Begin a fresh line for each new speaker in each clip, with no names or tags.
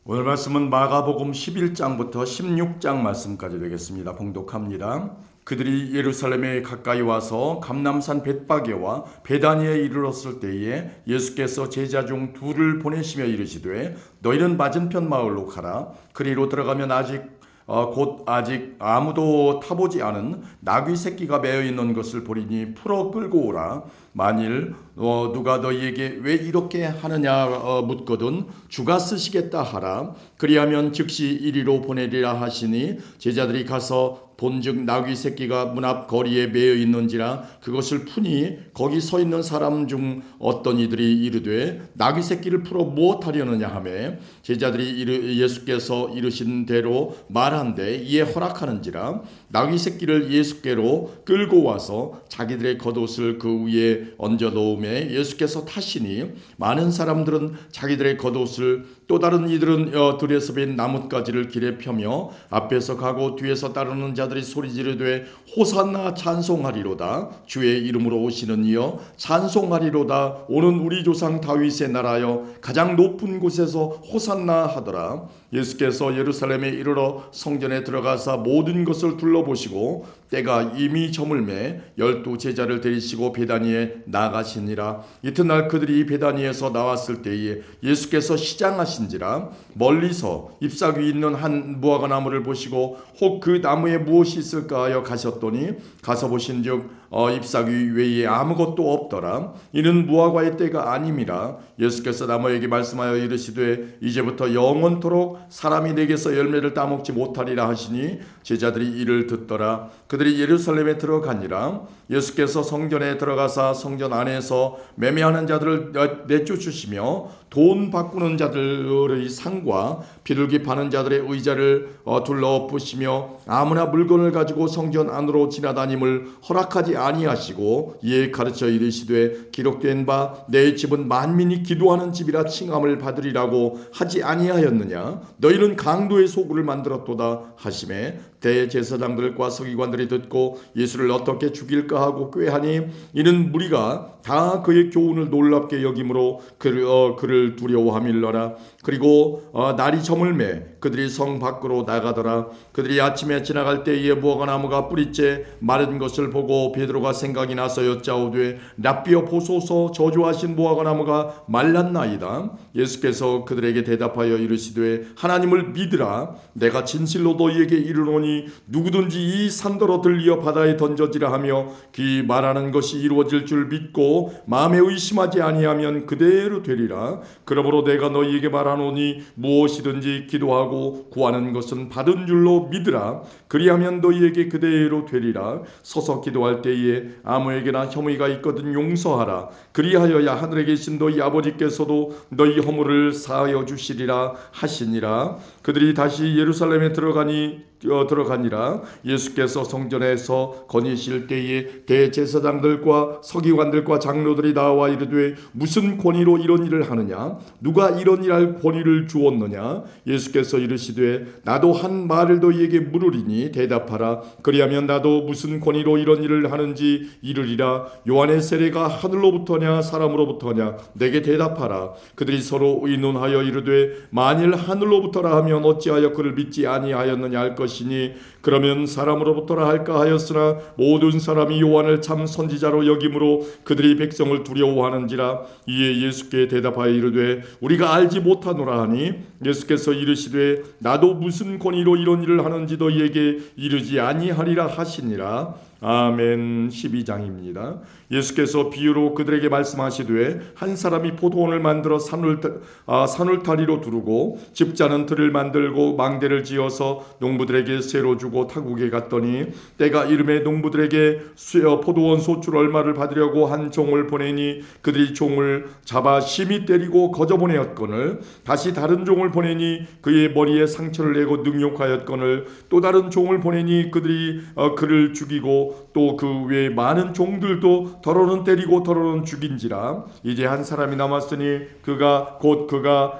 오늘 말씀은 마가복음 11장부터 16장 말씀까지 되겠습니다. 봉독합니다. 그들이 예루살렘에 가까이 와서 감람산 벳바게와 베다니에 이르렀을 때에 예수께서 제자 중 둘을 보내시며 이르시되 너희는 맞은편 마을로 가라. 그리로 들어가면 곧 아직 아무도 타보지 않은 나귀 새끼가 매어 있는 것을 보리니 풀어 끌고 오라. 만일 누가 너희에게 왜 이렇게 하느냐 묻거든 주가 쓰시겠다 하라. 그리하면 즉시 이리로 보내리라 하시니 제자들이 가서 본즉 나귀 새끼가 문 앞 거리에 매어 있는지라 그것을 푸니 거기 서 있는 사람 중 어떤 이들이 이르되 나귀 새끼를 풀어 무엇하려느냐 하매 제자들이 예수께서 이르신 대로 말한데 이에 허락하는지라 나귀 새끼를 예수께로 끌고 와서 자기들의 겉옷을 그 위에 얹어 놓음에 예수께서 타시니 많은 사람들은 자기들의 겉옷을 또 다른 이들은 들에서 빈 나뭇가지를 길에 펴며 앞에서 가고 뒤에서 따르는 자들이 소리 지르되 호산나 찬송하리로다. 주의 이름으로 오시는 이여 찬송하리로다. 오는 우리 조상 다윗의 나라여 가장 높은 곳에서 호산나 하더라. 예수께서 예루살렘에 이르러 성전에 들어가사 모든 것을 둘러보시고 때가 이미 저물매 12 제자를 데리시고 베다니에 나가시니라. 이튿날 그들이 베다니에서 나왔을 때에 예수께서 시장하신지라 멀리서 잎사귀 있는 한 무화과 나무를 보시고 혹 그 나무에 무엇이 있을까 하여 가셨더니 가서 보신즉 잎사귀 외에 아무것도 없더라. 이는 무화과의 때가 아님이라. 예수께서 나무에게 말씀하여 이르시되 이제부터 영원토록 사람이 내게서 열매를 따먹지 못하리라 하시니 제자들이 이를 듣더라. 그들이 예루살렘에 들어가니라. 예수께서 성전에 들어가사 성전 안에서 매매하는 자들을 내쫓으시며 돈 바꾸는 자들의 상과 비둘기 파는 자들의 의자를 둘러엎으시며 아무나 물건을 가지고 성전 안으로 지나다님을 허락하지 아니하시고 이에 가르쳐 이르시되 기록된 바 내 집은 만민이 기도하는 집이라 칭함을 받으리라고 하지 아니하였느냐. 너희는 강도의 소굴을 만들었도다 하시매 대제사장들과 서기관들이 듣고 예수를 어떻게 죽일까 하고 꾀하니 이는 무리가 다 그의 교훈을 놀랍게 여김으로 그를 두려워함일러라. 그리고 날이 저물매 그들이 성 밖으로 나가더라. 그들이 아침에 지나갈 때에 무화과 나무가 뿌리째 마른 것을 보고 베드로가 생각이 나서 여짜오되 랍비여 보소서 저주하신 무화과 나무가 말랐나이다. 예수께서 그들에게 대답하여 이르시되 하나님을 믿으라. 내가 진실로 너희에게 이르노니 누구든지 이 산더러 들리어 바다에 던져지라 하며 그 말하는 것이 이루어질 줄 믿고 마음에 의심하지 아니하면 그대로 되리라. 그러므로 내가 너희에게 말하노니 무엇이든지 기도하고 구하는 것은 받은 줄로 믿으라. 그리하면 너희에게 그대로 되리라. 서서 기도할 때에 아무에게나 혐의가 있거든 용서하라. 그리하여야 하늘에 계신 너희 아버지께서도 너희 허물을 사하여 주시리라 하시니라. 그들이 다시 예루살렘에 들어가니라. 예수께서 성전에서 거니실 때에 대제사장들과 서기관들과 장로들이 나와 이르되 무슨 권위로 이런 일을 하느냐? 누가 이런 일할 권위를 주었느냐? 예수께서 이르시되 나도 한 말을 너희에게 물으리니 대답하라. 그리하면 나도 무슨 권위로 이런 일을 하는지 이르리라. 요한의 세례가 하늘로부터냐 사람으로부터냐? 내게 대답하라. 그들이 서로 의논하여 이르되 만일 하늘로부터라 하면 어찌하여 그를 믿지 아니하였느냐 할 것이니 그러면 사람으로부터라 할까 하였으나 모든 사람이 요한을 참 선지자로 여김으로 그들이 백성을 두려워하는지라. 이에 예수께 대답하여 이르되 우리가 알지 못하노라 하니 예수께서 이르시되 나도 무슨 권위로 이런 일을 하는지 너희에게 이르지 아니하리라 하시니라. 아멘. 12장입니다. 예수께서 비유로 그들에게 말씀하시되 한 사람이 포도원을 만들어 산울타리로 두르고 집자는 들을 만들고 망대를 지어서 농부들에게 새로 주고 타국에 갔더니 때가 이름에 농부들에게 포도원 소출 얼마를 받으려고 한 종을 보내니 그들이 종을 잡아 심히 때리고 거저보내었거늘 다시 다른 종을 보내니 그의 머리에 상처를 내고 능욕하였거늘 또 다른 종을 보내니 그들이 그를 죽이고 또 그 외에 많은 종들도 더러는 때리고 더러는 죽인지라. 이제 한 사람이 남았으니 그가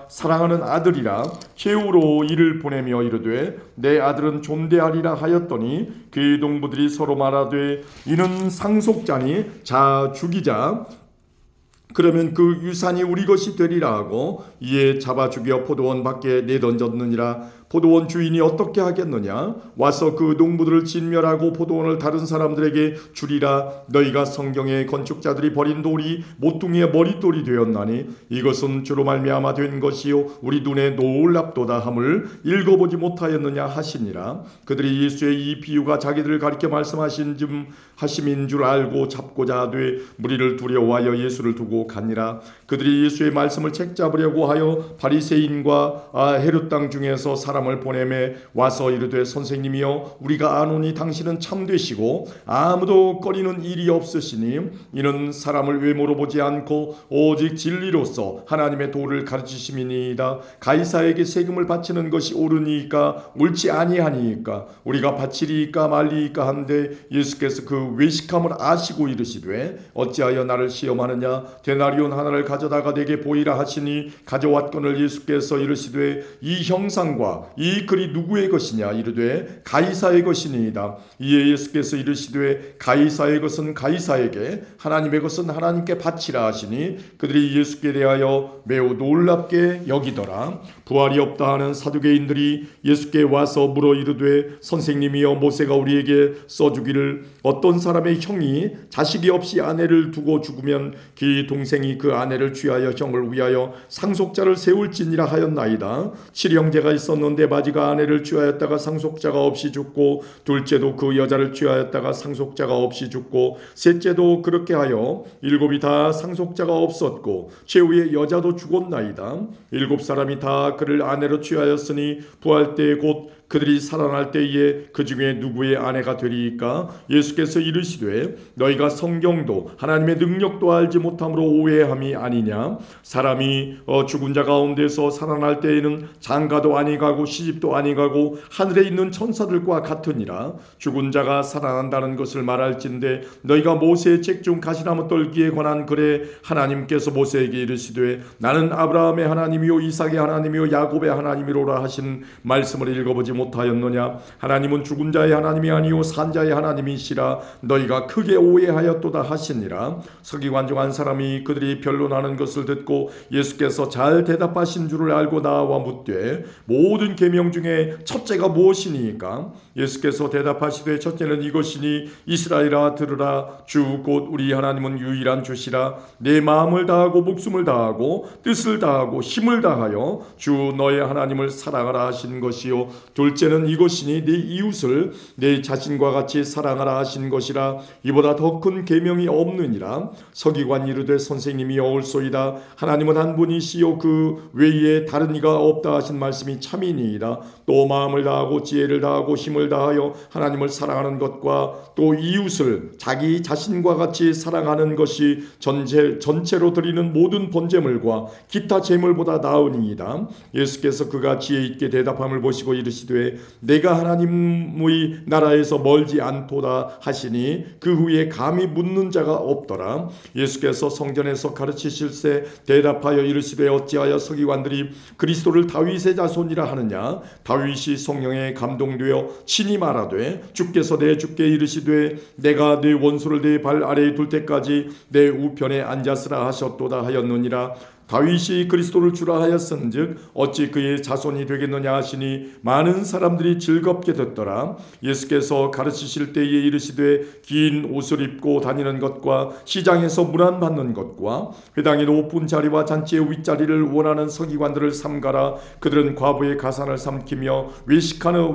사랑하는 아들이라. 최후로 이를 보내며 이르되 내 아들은 존대하리라 하였더니 그 동부들이 서로 말하되 이는 상속자니 자 죽이자. 그러면 그 유산이 우리 것이 되리라 하고 이에 잡아 죽여 포도원 밖에 내던졌느니라. 포도원 주인이 어떻게 하겠느냐? 와서 그 농부들을 진멸하고 포도원을 다른 사람들에게 주리라. 너희가 성경의 건축자들이 버린 돌이 모퉁이의 머릿돌이 되었나니 이것은 주로 말미암아 된 것이요 우리 눈에 놀랍도다 함을 읽어보지 못하였느냐 하시니라. 그들이 예수의 이 비유가 자기들을 가리켜 말씀하신 하심인 줄 알고 잡고자 하되 무리를 두려워하여 예수를 두고 가니라. 그들이 예수의 말씀을 책잡으려고 하여 바리새인과 헤롯 땅 중에서 사람을 보내매 와서 이르되 선생님이여 우리가 아노니 당신은 참되시고 아무도 꺼리는 일이 없으시니 이는 사람을 외모로 보지 않고 오직 진리로서 하나님의 도를 가르치심이니이다. 가이사에게 세금을 바치는 것이 옳으니까 옳지 아니하니까 우리가 바치리이까 말리이까 한데 예수께서 그 외식함을 아시고 이르시되 어찌하여 나를 시험하느냐 데나리온 하나를 가져다가 내게 보이라 하시니 가져왔거늘 예수께서 이르시되 이 형상과 이 글이 누구의 것이냐 이르되 가이사의 것이니이다. 이에 예수께서 이르시되 가이사의 것은 가이사에게 하나님의 것은 하나님께 바치라 하시니 그들이 예수께 대하여 매우 놀랍게 여기더라. 부활이 없다 하는 사두개인들이 예수께 와서 물어 이르되 선생님이여 모세가 우리에게 써주기를 어떤 사람의 형이 자식이 없이 아내를 두고 죽으면 그 동생이 그 아내를 취하여 형을 위하여 상속자를 세울지니라 하였나이다. 7형제가 있었는데 마지가 아내를 취하였다가 상속자가 없이 죽고 둘째도 그 여자를 취하였다가 상속자가 없이 죽고 셋째도 그렇게 하여 7이 다 상속자가 없었고 최후의 여자도 죽었나이다. 7사람이 다 그를 아내로 취하였으니 부활 때 곧 그들이 살아날 때에 그 중에 누구의 아내가 되리이까? 예수께서 이르시되 너희가 성경도 하나님의 능력도 알지 못함으로 오해함이 아니냐? 사람이 죽은 자 가운데서 살아날 때에는 장가도 아니가고 시집도 아니가고 하늘에 있는 천사들과 같으니라. 죽은 자가 살아난다는 것을 말할진대 너희가 모세의 책 중 가시나무 떨기에 관한 글에 하나님께서 모세에게 이르시되 나는 아브라함의 하나님이요 이삭의 하나님이요 야곱의 하나님이로라 하신 말씀을 읽어보지 못하였느냐? 하나님은 죽은 자의 하나님이 아니요 산 자의 하나님이시라. 너희가 크게 오해하였도다 하시니라. 서기관 중 한 사람이 그들이 변론하는 것을 듣고 예수께서 잘 대답하신 줄을 알고 나와 묻되 모든 계명 중에 첫째가 무엇이니까? 예수께서 대답하시되 첫째는 이것이니 이스라엘아 들으라. 주 곧 우리 하나님은 유일한 주시라. 내 마음을 다하고 목숨을 다하고 뜻을 다하고 힘을 다하여 주 너의 하나님을 사랑하라 하신 것이요 둘째는 이것이니 네 이웃을 내 자신과 같이 사랑하라 하신 것이라. 이보다 더 큰 계명이 없느니라. 서기관 이르되 선생님이 옳소이다. 하나님은 한 분이시요 그 외에 다른 이가 없다 하신 말씀이 참이니이다. 또 마음을 다하고 지혜를 다하고 힘을 다하여 하나님을 사랑하는 것과 또 이웃을 자기 자신과 같이 사랑하는 것이 전체로 드리는 모든 번제물과 기타 제물보다 나으니이다. 예수께서 그가 지혜 있게 대답함을 보시고 이르시되 내가 하나님의 나라에서 멀지 않도다 하시니 그 후에 감히 묻는 자가 없더라. 예수께서 성전에서 가르치실세 대답하여 이르시되 어찌하여 서기관들이 그리스도를 다윗의 자손이라 하느냐? 다윗이 성령에 감동되어 친히 말하되 주께서 내 주께 이르시되 내가 네 원수를 네 발 아래에 둘 때까지 내 우편에 앉았으라 하셨도다 하였느니라. 다윗이 그리스도를 주라 하였은즉 어찌 그의 자손이 되겠느냐 하시니 많은 사람들이 즐겁게 듣더라. 예수께서 가르치실 때에 이르시되 긴 옷을 입고 다니는 것과 시장에서 문안 받는 것과 회당의 높은 자리와 잔치의 윗자리를 원하는 서기관들을 삼가라. 그들은 과부의 가산을 삼키며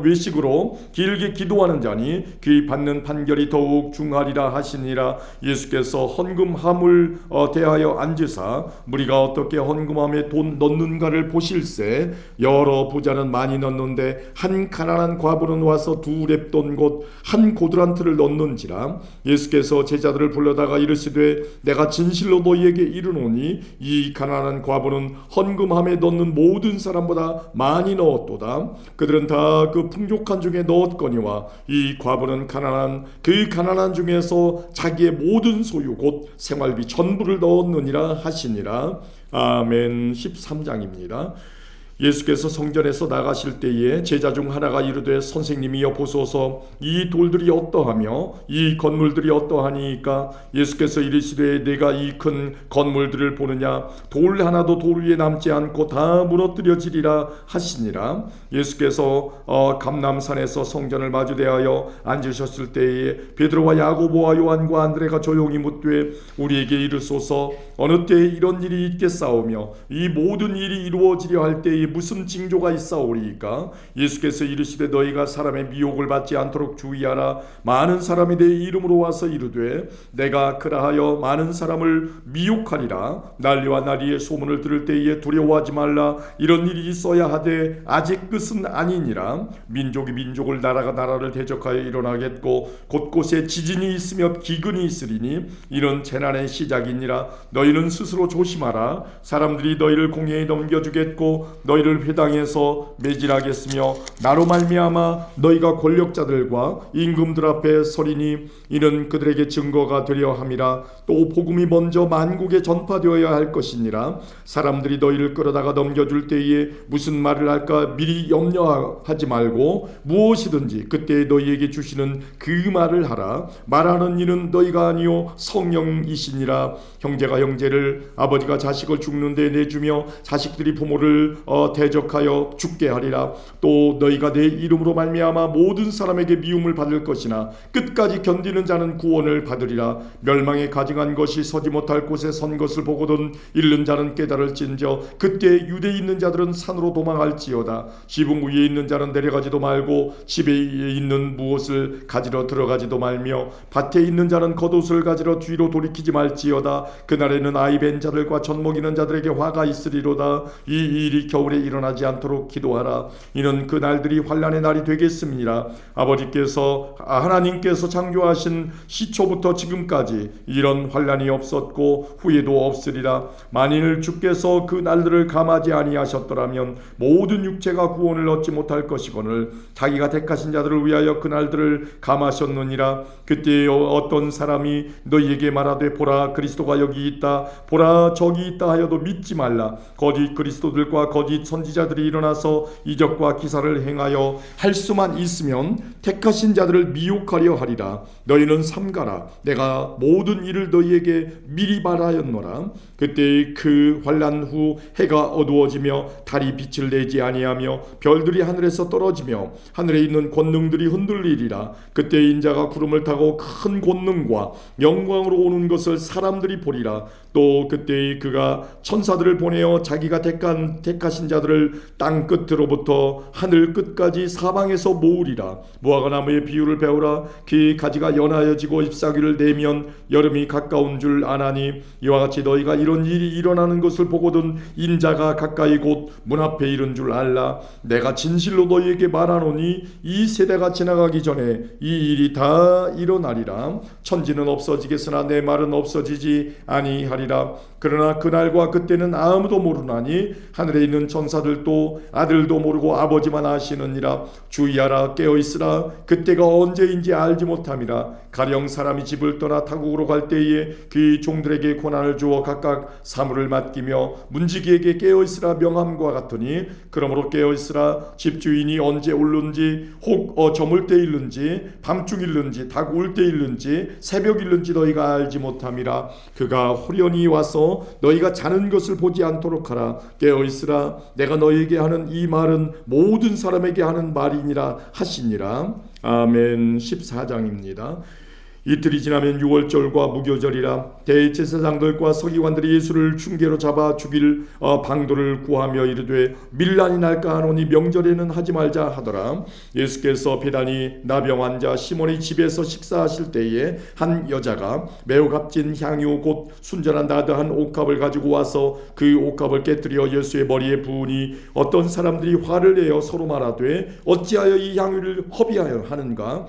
외식으로 길게 기도하는 자니 그의 받는 판결이 더욱 중하리라 하시니라. 예수께서 헌금함을 대하여 앉으사 무리가 어떻게 헌금함에 돈 넣는가를 보실세. 여러 부자는 많이 넣는데 한 가난한 과부는 와서 2렙돈 곧 한 고드란트를 넣는지라. 예수께서 제자들을 불러다가 이르시되 내가 진실로 너희에게 이르노니 이 가난한 과부는 헌금함에 넣는 모든 사람보다 많이 넣었도다. 그들은 다 그 풍족한 중에 넣었거니와 이 과부는 가난한 중에서 자기의 모든 소유 곧 생활비 전부를 넣었느니라 하시니라. 아멘. 13장입니다. 예수께서 성전에서 나가실 때에 제자 중 하나가 이르되 선생님이여 보소서 이 돌들이 어떠하며 이 건물들이 어떠하니까? 예수께서 이르시되 내가 이 큰 건물들을 보느냐? 돌 하나도 돌 위에 남지 않고 다 무너뜨려지리라 하시니라. 예수께서 감람산에서 성전을 마주대하여 앉으셨을 때에 베드로와 야고보와 요한과 안드레가 조용히 묻되 우리에게 이르소서 어느 때에 이런 일이 있겠사오며 이 모든 일이 이루어지려 할 때에 무슨 징조가 있사오리이까? 예수께서 이르시되 너희가 사람의 미혹을 받지 않도록 주의하라. 많은 사람이 내 이름으로 와서 이르되 내가 그라하여 많은 사람을 미혹하리라. 난리와 나리의 소문을 들을 때에 두려워하지 말라. 이런 일이 있어야 하되 아직 끝은 아니니라. 민족이 민족을 나라가 나라를 대적하여 일어나겠고 곳곳에 지진이 있으며 기근이 있으리니 이런 재난의 시작이니라. 너희는 스스로 조심하라. 사람들이 너희를 공회에 넘겨주겠고 너희를 회당에서 매질하겠으며 나로 말미암아 너희가 권력자들과 임금들 앞에 서리니 이는 그들에게 증거가 되려 함이라. 또 복음이 먼저 만국에 전파되어야 할 것이니라. 사람들이 너희를 끌어다가 넘겨줄 때에 무슨 말을 할까 미리 염려하지 말고 무엇이든지 그때 너희에게 주시는 그 말을 하라. 말하는 이는 너희가 아니요 성령이시니라. 형제가 형제를 아버지가 자식을 죽는 데 내주며 자식들이 부모를 대적하여 죽게 하리라. 또 너희가 내 이름으로 말미암아 모든 사람에게 미움을 받을 것이나 끝까지 견디는 자는 구원을 받으리라. 멸망에 가증한 것이 서지 못할 곳에 선 것을 보거든 잃는 자는 깨달을진저 그때 유대에 있는 자들은 산으로 도망할지어다. 지붕 위에 있는 자는 내려가지도 말고 집에 있는 무엇을 가지러 들어가지도 말며 밭에 있는 자는 겉옷을 가지러 뒤로 돌이키지 말지어다. 그날에는 아이 벤 자들과 젖 먹이는 자들에게 화가 있으리로다. 이 일이 겨울에 일어나지 않도록 기도하라. 이는 그 날들이 환난의 날이 되겠음이니라. 아버지께서 하나님께서 창조하신 시초부터 지금까지 이런 환난이 없었고 후에도 없으리라. 만일 주께서 그 날들을 감하지 아니하셨더라면 모든 육체가 구원을 얻지 못할 것이거늘 자기가 택하신 자들을 위하여 그 날들을 감하셨느니라. 그때 어떤 사람이 너희에게 말하되 보라 그리스도가 여기 있다 보라 저기 있다 하여도 믿지 말라. 거짓 그리스도들과 거짓 선지자들이 일어나서 이적과 기사를 행하여 할 수만 있으면 택하신 자들을 미혹하려 하리라. 너희는 삼가라. 내가 모든 일을 너희에게 미리 말하였노라. 그때 그 환난 후 해가 어두워지며 달이 빛을 내지 아니하며 별들이 하늘에서 떨어지며 하늘에 있는 권능들이 흔들리리라. 그때 인자가 구름을 타고 큰 권능과 영광으로 오는 것을 사람들이 보리라. 또 그때 그가 천사들을 보내어 자기가 택하신 자들을 땅 끝으로부터 하늘 끝까지 사방에서 모으리라. 무화과 나무의 비유를 배우라. 그 가지가 연하여지고 잎사귀를 내면 여름이 가까운 줄 아나니 이와 같이 너희가 이런 일이 일어나는 것을 보거든 인자가 가까이 곧 문 앞에 이른 줄 알라. 내가 진실로 너희에게 말하노니 이 세대가 지나가기 전에 이 일이 다 일어나리라. 천지는 없어지겠으나 내 말은 없어지지 아니하리라. 그러나 그날과 그때는 아무도 모르나니 하늘에 있는 천사들도 아들도 모르고 아버지만 아시느니라. 주의하라. 깨어있으라. 그때가 언제인지 알지 못함이라. 가령 사람이 집을 떠나 타국으로 갈 때에 그 종들에게 고난을 주어 각각 사물을 맡기며 문지기에게 깨어있으라 명함과 같으니 그러므로 깨어있으라. 집주인이 언제 올는지 혹 저물 때일는지 밤중일는지 닭 울 때일는지 새벽일는지 너희가 알지 못함이라. 그가 호련히 와서 너희가 자는 것을 보지 않도록 하라. 깨어있으라. 내가 너희에게 하는 이 말은 모든 사람에게 하는 말이니라 하시니라. 아멘. 14장입니다. 이틀이 지나면 유월절과 무교절이라. 대제사장들과 서기관들이 예수를 중계로 잡아 죽일 방도를 구하며 이르되 밀란이 날까 하노니 명절에는 하지 말자 하더라. 예수께서 베다니 나병 환자 시몬의 집에서 식사하실 때에 한 여자가 매우 값진 향유 곧 순전한 나드 한 옥합을 가지고 와서 그 옥합을 깨뜨려 예수의 머리에 부으니 어떤 사람들이 화를 내어 서로 말하되 어찌하여 이 향유를 허비하여 하는가.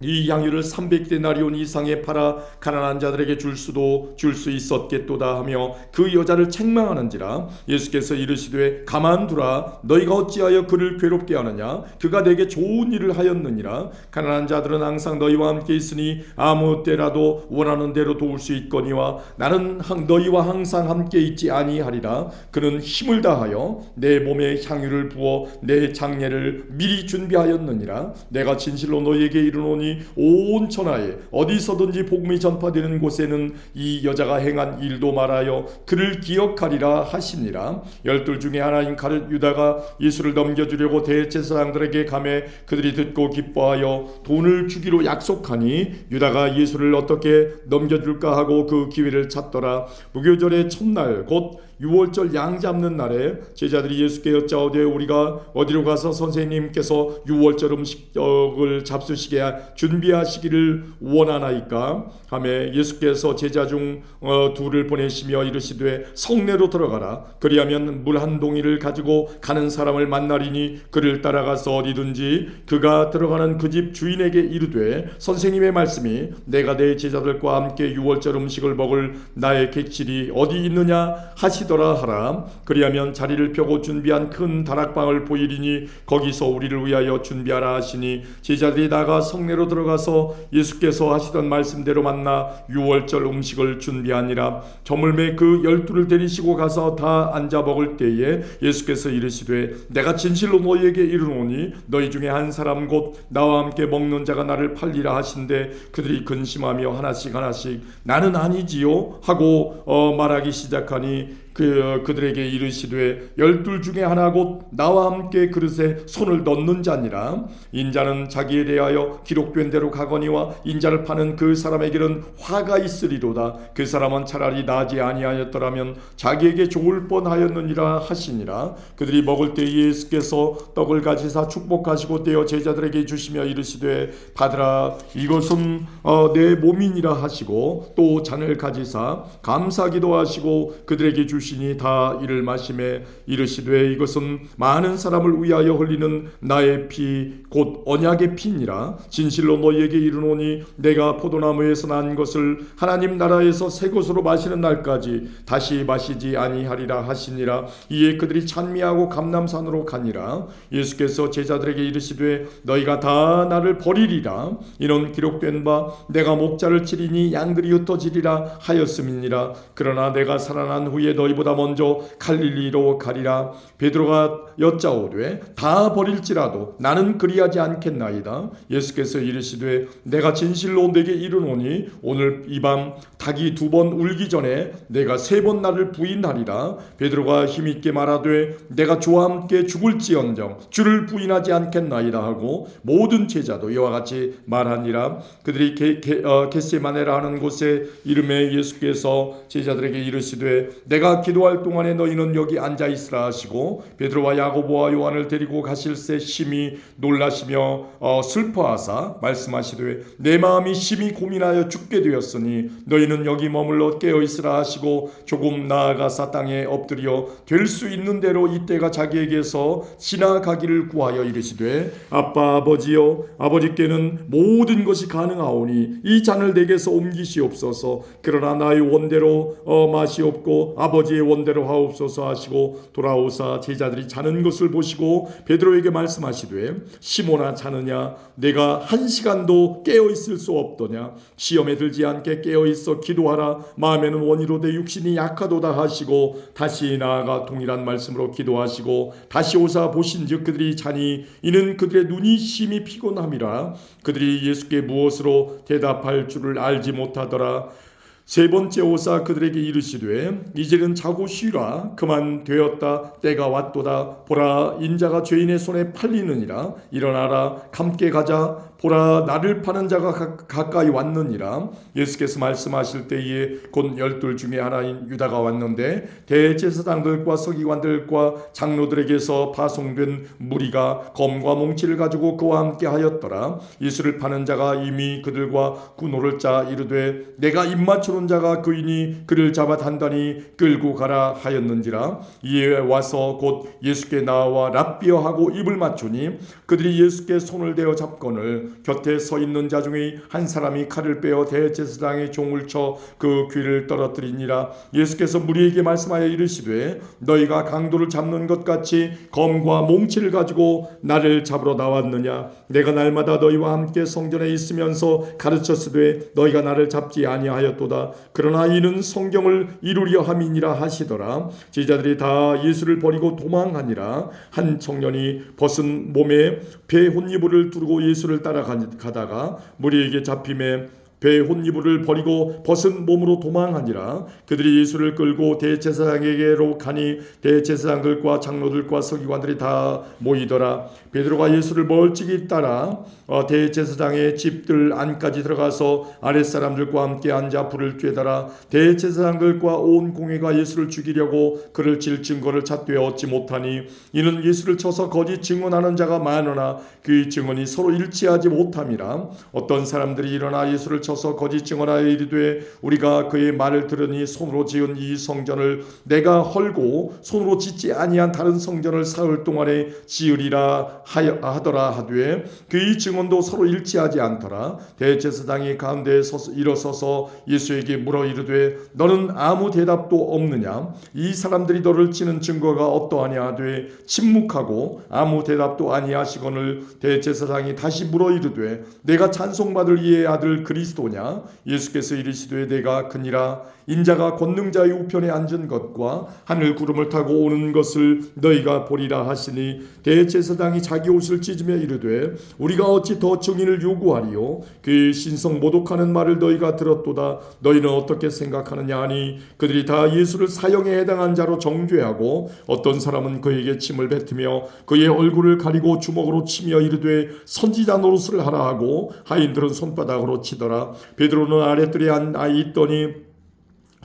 이 향유를 300데나리온 이상에 팔아 가난한 자들에게 줄 수 있었겠도다 하며 그 여자를 책망하는지라. 예수께서 이르시되 가만두라. 너희가 어찌하여 그를 괴롭게 하느냐. 그가 내게 좋은 일을 하였느니라. 가난한 자들은 항상 너희와 함께 있으니 아무 때라도 원하는 대로 도울 수 있거니와 나는 너희와 항상 함께 있지 아니하리라. 그는 힘을 다하여 내 몸에 향유를 부어 내 장례를 미리 준비하였느니라. 내가 진실로 너희에게 이르노니 온 천하에 어디서든지 복음이 전파되는 곳에는 이 여자가 행한 일도 말하여 그를 기억하리라 하시니라. 12 중에 하나인 가룟 유다가 예수를 넘겨주려고 대제사장들에게 가매 그들이 듣고 기뻐하여 돈을 주기로 약속하니 유다가 예수를 어떻게 넘겨줄까 하고 그 기회를 찾더라. 무교절의 첫날 곧 유월절 양 잡는 날에 제자들이 예수께 여짜오되 우리가 어디로 가서 선생님께서 유월절 음식을 잡수시게 준비하시기를 원하나이까 하매 예수께서 제자 중 둘을 보내시며 이르시되 성내로 들어가라. 그리하면 물 한 동이를 가지고 가는 사람을 만나리니 그를 따라가서 어디든지 그가 들어가는 그 집 주인에게 이르되 선생님의 말씀이 내가 내 제자들과 함께 유월절 음식을 먹을 나의 객실이 어디 있느냐 하시더라 하라. 그리하면 자리를 펴고 준비한 큰 다락방을 보이리니 거기서 우리를 위하여 준비하라 하시니 제자들이 나가 성내로 들어가서 예수께서 하시던 말씀대로 만나 유월절 음식을 준비하니라. 저물매 그 12를 데리시고 가서 다 앉아 먹을 때에 예수께서 이르시되 내가 진실로 너희에게 이르노니 너희 중에 한 사람 곧 나와 함께 먹는 자가 나를 팔리라 하신대 그들이 근심하며 하나씩 나는 아니지요 하고 말하기 시작하니 그들에게 이르시되 12 중에 하나 곧 나와 함께 그릇에 손을 넣는 자니라. 인자는 자기에 대하여 기록된 대로 가거니와 인자를 파는 그 사람에게는 화가 있으리로다. 그 사람은 차라리 나지 아니하였더라면 자기에게 좋을 뻔하였느니라 하시니라. 그들이 먹을 때 예수께서 떡을 가지사 축복하시고 떼어 제자들에게 주시며 이르시되 받으라 이것은 내 몸이니라 하시고 또 잔을 가지사 감사기도 하시고 그들에게 주시니 다 이를 마시매 이르시되 이것은 많은 사람을 위하여 흘리는 나의 피 곧 언약의 피니라. 진실로 너희에게 이르노니 내가 포도나무에서 난 것을 하나님 나라에서 새 것으로 마시는 날까지 다시 마시지 아니하리라 하시니라. 이에 그들이 찬미하고 감람산으로 가니라. 예수께서 제자들에게 이르시되 너희가 다 나를 버리리라. 이는 기록된 바 내가 목자를 치리니 양들이 흩어지리라 하였음이니라. 그러나 내가 살아난 후에 너희보다 먼저 갈릴리로 가리라. 베드로가 여짜오되 다 버릴지라도 나는 그리하지 않겠나이다. 예수께서 이르시되 내가 진실로 내게 이르노니 오늘 이 밤 닭이 2번 울기 전에 내가 3번 나를 부인하리라. 베드로가 힘있게 말하되 내가 주와 함께 죽을지언정 주를 부인하지 않겠나이다 하고 모든 제자도 이와 같이 말하니라. 그들이 겟세마네라 하는 곳에 이름에 예수께서 제자들에게 이르시되 내가 기도할 동안에 너희는 여기 앉아 있으라 하시고 베드로와 야고보와 요한을 데리고 가실새 심히 놀라시며 슬퍼하사 말씀하시되 내 마음이 심히 고민하여 죽게 되었으니 너희는 여기 머물러 깨어 있으라 하시고 조금 나아가사 땅에 엎드려 될 수 있는 대로 이때가 자기에게서 지나가기를 구하여 이르시되 아빠 아버지여 아버지께는 모든 것이 가능하오니 이 잔을 내게서 옮기시옵소서. 그러나 나의 원대로 마시옵고 아버지의 원대로 하옵소서 하시고 돌아오사 제자들이 자는 것을 보시고 베드로에게 말씀하시되 시몬아 자느냐 내가 1시간도 깨어 있을 수 없더냐. 시험에 들지 않게 깨어 있어 기도하라. 마음에는 원이로되 육신이 약하도다 하시고 다시 나아가 동일한 말씀으로 기도하시고 다시 오사 보신즉 그들이 자니 이는 그들의 눈이 심히 피곤함이라. 그들이 예수께 무엇으로 대답할 줄을 알지 못하더라. 3번째 오사 그들에게 이르시되 이제는 자고 쉬라. 그만 되었다. 때가 왔도다. 보라 인자가 죄인의 손에 팔리느니라. 일어나라 함께 가자. 보라 나를 파는 자가 가까이 왔느니라. 예수께서 말씀하실 때에 곧 12 중에 하나인 유다가 왔는데 대제사장들과 서기관들과 장로들에게서 파송된 무리가 검과 몽치를 가지고 그와 함께 하였더라. 예수를 파는 자가 이미 그들과 군호를 짜 이르되 내가 입맞추는 자가 그이니 그를 잡아 단단히 끌고 가라 하였는지라. 이에 와서 곧 예수께 나와 랍비어 하고 입을 맞추니 그들이 예수께 손을 대어 잡거늘 곁에 서 있는 자 중에 한 사람이 칼을 빼어 대제사장의 종을 쳐 그 귀를 떨어뜨리니라. 예수께서 무리에게 말씀하여 이르시되 너희가 강도를 잡는 것 같이 검과 몽치를 가지고 나를 잡으러 나왔느냐. 내가 날마다 너희와 함께 성전에 있으면서 가르쳤으되 너희가 나를 잡지 아니하였도다. 그러나 이는 성경을 이루려 함이니라 하시더라. 제자들이 다 예수를 버리고 도망하니라. 한 청년이 벗은 몸에 배 혼이불을 두르고 예수를 따라가다가 무리에게 잡힘에 배 혼이불을 버리고 벗은 몸으로 도망하니라. 그들이 예수를 끌고 대제사장에게로 가니 대제사장들과 장로들과 서기관들이 다 모이더라. 베드로가 예수를 멀찍이 따라 대제사장의 집들 안까지 들어가서 아랫사람들과 함께 앉아 불을 쬐더라. 대제사장들과 온 공회가 예수를 죽이려고 그를 칠 증거를 찾되 얻지 못하니 이는 예수를 쳐서 거짓 증언하는 자가 많으나 그 증언이 서로 일치하지 못함이라. 어떤 사람들이 일어나 예수를 쳐서 거짓 증언하여 이르되 우리가 그의 말을 들으니 손으로 지은 이 성전을 내가 헐고 손으로 짓지 아니한 다른 성전을 사흘 동안에 지으리라 하더라 하되 그의 증언도 서로 일치하지 않더라. 대제사장이 가운데에 일어서서 예수에게 물어 이르되 너는 아무 대답도 없느냐. 이 사람들이 너를 치는 증거가 어떠하냐 하되 침묵하고 아무 대답도 아니하시거늘 대제사장이 다시 물어 이르되 내가 찬송받을 이의 아들 그리스도냐. 예수께서 이르시되 내가 그니라. 인자가 권능자의 우편에 앉은 것과 하늘 구름을 타고 오는 것을 너희가 보리라 하시니 대제사장이 자기 옷을 찢으며 이르되 우리가 어찌 더 증인을 요구하리요. 그의 신성 모독하는 말을 너희가 들었도다. 너희는 어떻게 생각하느냐 하니 그들이 다 예수를 사형에 해당한 자로 정죄하고 어떤 사람은 그에게 침을 뱉으며 그의 얼굴을 가리고 주먹으로 치며 이르되 선지자 노릇을 하라 하고 하인들은 손바닥으로 치더라. 베드로는 아랫뜰에 앉아 있더니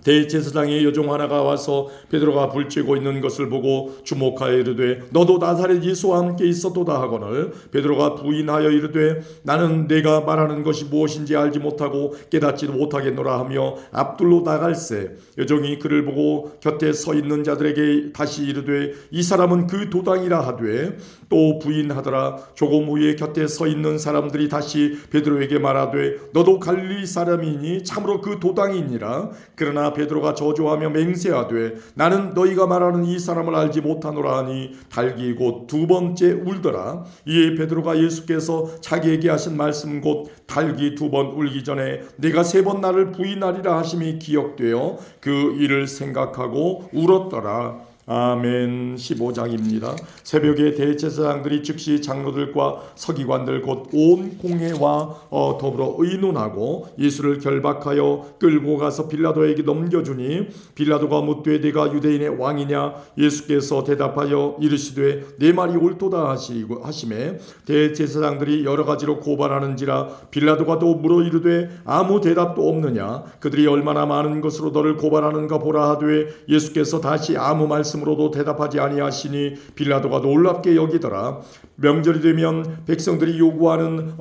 대제사장의 여종 하나가 와서 베드로가 불쬐고 있는 것을 보고 주목하여 이르되 너도 나사렛 예수와 함께 있었도다 하거늘 베드로가 부인하여 이르되 나는 내가 말하는 것이 무엇인지 알지 못하고 깨닫지도 못하겠노라 하며 앞둘로 나갈새 여종이 그를 보고 곁에 서 있는 자들에게 다시 이르되 이 사람은 그 도당이라 하되 또 부인하더라. 조금 후에 곁에 서 있는 사람들이 다시 베드로에게 말하되 너도 갈릴리 사람이니 참으로 그 도당이니라. 그러나 베드로가 저주하며 맹세하되 나는 너희가 말하는 이 사람을 알지 못하노라 하니 달기 곧 두 번째 울더라. 이에 베드로가 예수께서 자기에게 하신 말씀 곧 달기 두 번 울기 전에 내가 세 번 나를 부인하리라 하심이 기억되어 그 일을 생각하고 울었더라. 아멘. 15장입니다. 새벽에 대제사장들이 즉시 장로들과 서기관들 곧 온 공회와 더불어 의논하고 예수를 결박하여 끌고 가서 빌라도에게 넘겨주니 빌라도가 묻되 네가 유대인의 왕이냐. 예수께서 대답하여 이르시되 내 말이 옳도다 하시매 대제사장들이 여러 가지로 고발하는지라. 빌라도가 또 물어 이르되 아무 대답도 없느냐. 그들이 얼마나 많은 것으로 너를 고발하는가 보라 하되 예수께서 다시 아무 말씀으로도 대답하지 아니하시니 빌라도가 놀랍게 여기더라. 명절이 되면 백성들이 요구하는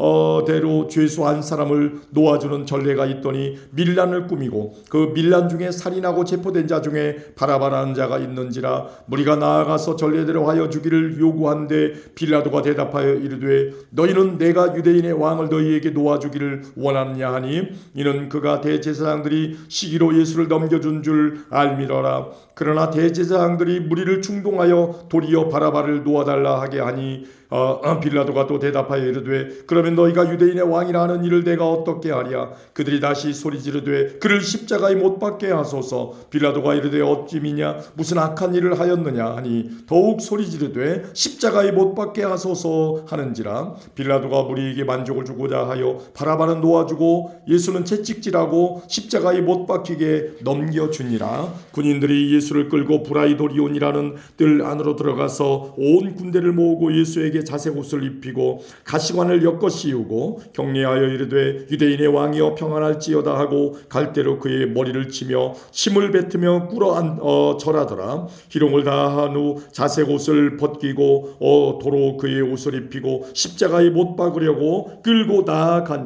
대로 죄수한 사람을 놓아주는 전례가 있더니 밀란을 꾸미고 그 밀란 중에 살인하고 체포된 자 중에 바라바라는 자가 있는지라. 무리가 나아가서 전례대로 하여 주기를 요구한데 빌라도가 대답하여 이르되 너희는 내가 유대인의 왕을 너희에게 놓아주기를 원하느냐 하니 이는 그가 대제사장들이 시기로 예수를 넘겨준 줄 알미러라. 그러나 대제사장들이 무리를 충동하여 도리어 바라바를 놓아달라 하게 하니 빌라도가 또 대답하여 이르되 그러면 너희가 유대인의 왕이라 하는 일을 내가 어떻게 하랴. 그들이 다시 소리 지르되 그를 십자가에 못 박게 하소서. 빌라도가 이르되 어찌미냐 무슨 악한 일을 하였느냐 하니 더욱 소리 지르되 십자가에 못 박게 하소서 하는지라. 빌라도가 무리에게 만족을 주고자 하여 바라바는 놓아주고 예수는 채찍질하고 십자가에 못 박히게 넘겨주니라. 군인들이 예수를 끌고 브라이도리온이라는 뜰 안으로 들어가서 온 군대를 모으고 예수에게 자색 옷을 입히고 가시관을 엮어 씌우고 격려하여 이르되 유대인의 왕이여 평안할지어다 하고 갈대로 그의 머리를 치며 침을 뱉으며 꿇어 절하더라. 희롱을 다한 후 자색 옷을 벗기고 도로 그의 옷을 입히고 십자가에 못 박으려고 끌고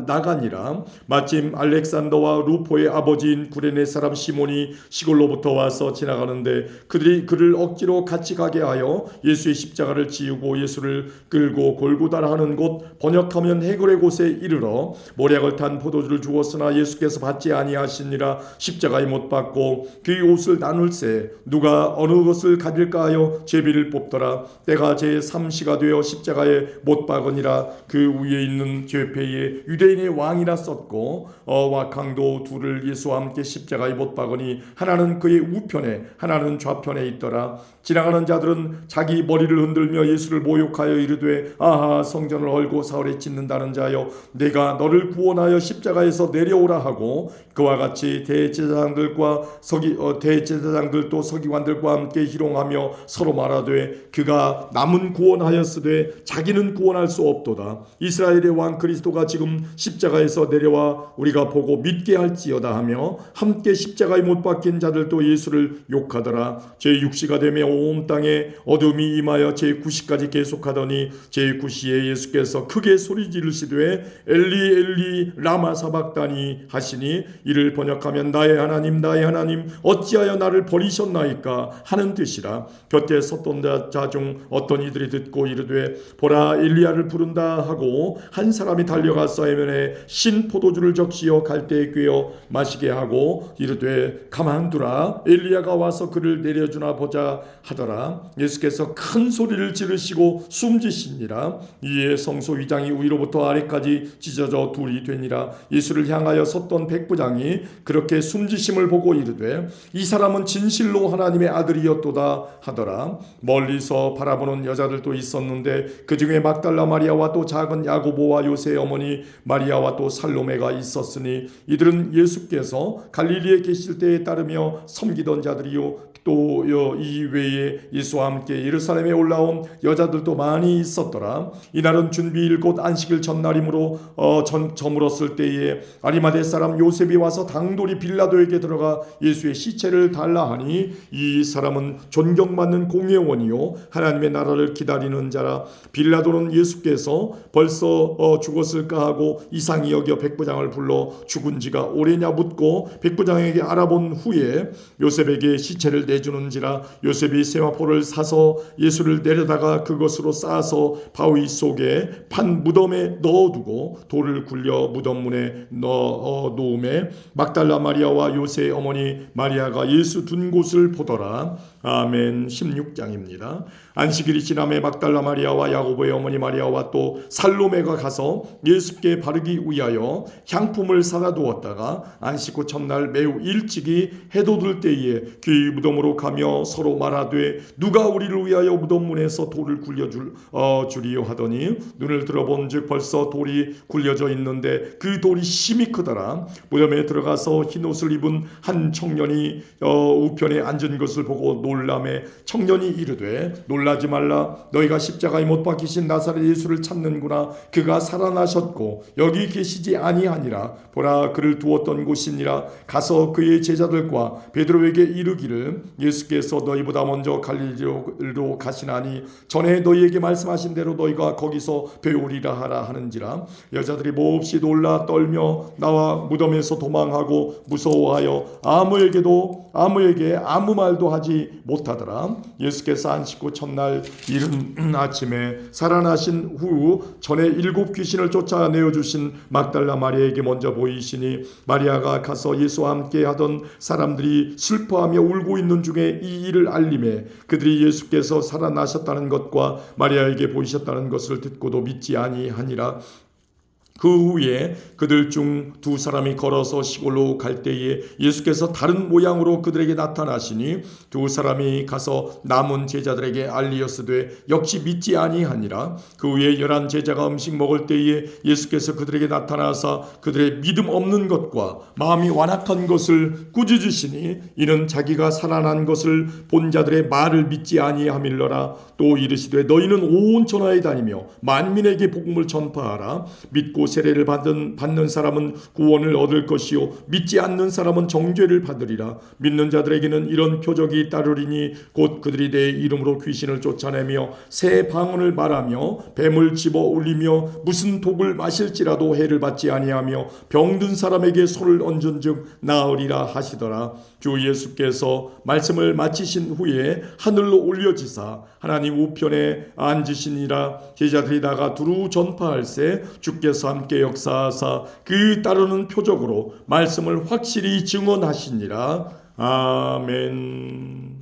나가니라. 마침 알렉산더와 루포의 아버지인 구레네 사람 시몬이 시골로부터 와서 지나가는데 그들이 그를 억지로 같이 가게 하여 예수의 십자가를 지우고 예수를 끌고 골고다라 하는 곳, 번역하면 해골의 곳에 이르러 모략을 탄 포도주를 주었으나 예수께서 받지 아니하시니라. 십자가에 못 박고 그 옷을 나눌세 누가 어느 것을 가질까 하여 제비를 뽑더라. 때가 제3시가 되어 십자가에 못 박으니라. 그 위에 있는 죄패에 유대인의 왕이라 썼고 왕강도 둘을 예수와 함께 십자가에 못 박으니 하나는 그의 우편에 하나는 좌편에 있더라. 지나가는 자들은 자기 머리를 흔들며 예수를 모욕하여 이르되 아하 성전을 헐고 사흘에 짓는다는 자여 내가 너를 구원하여 십자가에서 내려오라 하고 그와 같이 대제사장들도 서기관들과 함께 희롱하며 서로 말하되 그가 남은 구원하였으되 자기는 구원할 수 없도다. 이스라엘의 왕 그리스도가 지금 십자가에서 내려와 우리가 보고 믿게 할지어다 하며 함께 십자가에 못 박힌 자들도 예수를 욕하더라. 제6시가 되며 온 땅에 어둠이 임하여 제9시까지 계속하더니 제9시에 예수께서 크게 소리 지르시되 엘리 엘리 라마 사박다니 하시니 이를 번역하면 나의 하나님 나의 하나님 어찌하여 나를 버리셨나이까 하는 뜻이라. 곁에 섰던 자 중 어떤 이들이 듣고 이르되 보라 엘리야를 부른다 하고 한 사람이 달려가 사이면에 신 포도주를 적시어 갈대에 꿰어 마시게 하고 이르되 가만두라 엘리야가 와서 그를 내려주나 보자 하더라. 예수께서 큰 소리를 지르시고 숨지시니라. 이에 성소 위장이 위로부터 아래까지 찢어져 둘이 되니라. 예수를 향하여 섰던 백부장이 그렇게 숨지심을 보고 이르되 이 사람은 진실로 하나님의 아들이었도다 하더라. 멀리서 바라보는 여자들도 있었는데 그 중에 막달라 마리아와 또 작은 야고보와 요새의 어머니 마리아와 또 살로메가 있었으니 이들은 예수께서 갈릴리에 계실 때에 따르며 섬기던 자들이요 또 이 외에 예수와 함께 예루살렘에 올라온 여자들도 많이 있었더라. 이날은 준비일 곧 안식일 전날이므로 저물었을 때에 아리마대 사람 요셉이 와서 당돌이 빌라도에게 들어가 예수의 시체를 달라 하니 이 사람은 존경받는 공회원이요 하나님의 나라를 기다리는 자라. 빌라도는 예수께서 벌써 죽었을까 하고 이상히 여겨 백부장을 불러 죽은 지가 오래냐 묻고 백부장에게 알아본 후에 요셉에게 시체를 내주는지라. 요셉이 세마포를 사서 예수를 내려다가 그것으로 싸서 바위 속에 판 무덤에 넣어두고 돌을 굴려 무덤 문에 놓음에 막달라 마리아와 요새의 어머니 마리아가 예수 둔 곳을 보더라. 아멘. 16장입니다. 안식일이 지남에 막달라 마리아와 야고보의 어머니 마리아와 또 살로메가 가서 예수께 바르기 위하여 향품을 사다 두었다가 안식 후 첫날 매우 일찍이 해돋을 들 때에 그 무덤으로 가며 서로 말하되 누가 우리를 위하여 무덤 문에서 돌을 굴려 주리요 하더니 눈을 들어본즉 벌써 돌이 굴려져 있는데 그 돌이 심히 크더라. 무덤에 들어가서 흰옷을 입은 한 청년이 우편에 앉은 것을 보고 놀라매 청년이 이르되 놀라지 말라 너희가 십자가에 못 박히신 나사렛 예수를 찾는구나. 그가 살아나셨고 여기 계시지 아니하니라. 보라 그를 두었던 곳이니라. 가서 그의 제자들과 베드로에게 이르기를 예수께서 너희보다 먼저 갈릴리로 가시나니 전에 너희에게 말씀하신 대로 너희가 거기서 배우리라 하라 하는지라. 여자들이 몹시 놀라 떨며 나와 무덤에서 도망하고 무서워하여 아무에게 아무 말도 하지 못하더라. 예수께서 안식 후 첫날 이른 아침에 살아나신 후 전에 7 귀신을 쫓아내어 주신 막달라 마리아에게 먼저 보이시니 마리아가 가서 예수와 함께 하던 사람들이 슬퍼하며 울고 있는 중에 이 일을 알림해 그들이 예수께서 살아나셨다는 것과 마리아에게 보이셨다는 것을 듣고도 믿지 아니하니라. 그 후에 그들 중 2 사람이 걸어서 시골로 갈 때에 예수께서 다른 모양으로 그들에게 나타나시니 2 사람이 가서 남은 제자들에게 알리었으되 역시 믿지 아니하니라. 그 후에 11 제자가 음식 먹을 때에 예수께서 그들에게 나타나사 그들의 믿음 없는 것과 마음이 완악한 것을 꾸짖으시니 이는 자기가 살아난 것을 본 자들의 말을 믿지 아니함일러라. 또 이르시되 너희는 온 천하에 다니며 만민에게 복음을 전파하라. 믿고 믿고 세례를 받는 사람은 구원을 얻을 것이요 믿지 않는 사람은 정죄를 받으리라. 믿는 자들에게는 이런 표적이 따르리니 곧 그들이 내 이름으로 귀신을 쫓아내며 새 방언을 말하며 뱀을 집어 올리며 무슨 독을 마실지라도 해를 받지 아니하며 병든 사람에게 손을 얹은즉 나으리라 하시더라. 주 예수께서 말씀을 마치신 후에 하늘로 올려지사 하나님 우편에 앉으시니라. 제자들이 나가 두루 전파할세 주께서 함께 역사하사 그 따르는 표적으로 말씀을 확실히 증언하시니라. 아멘.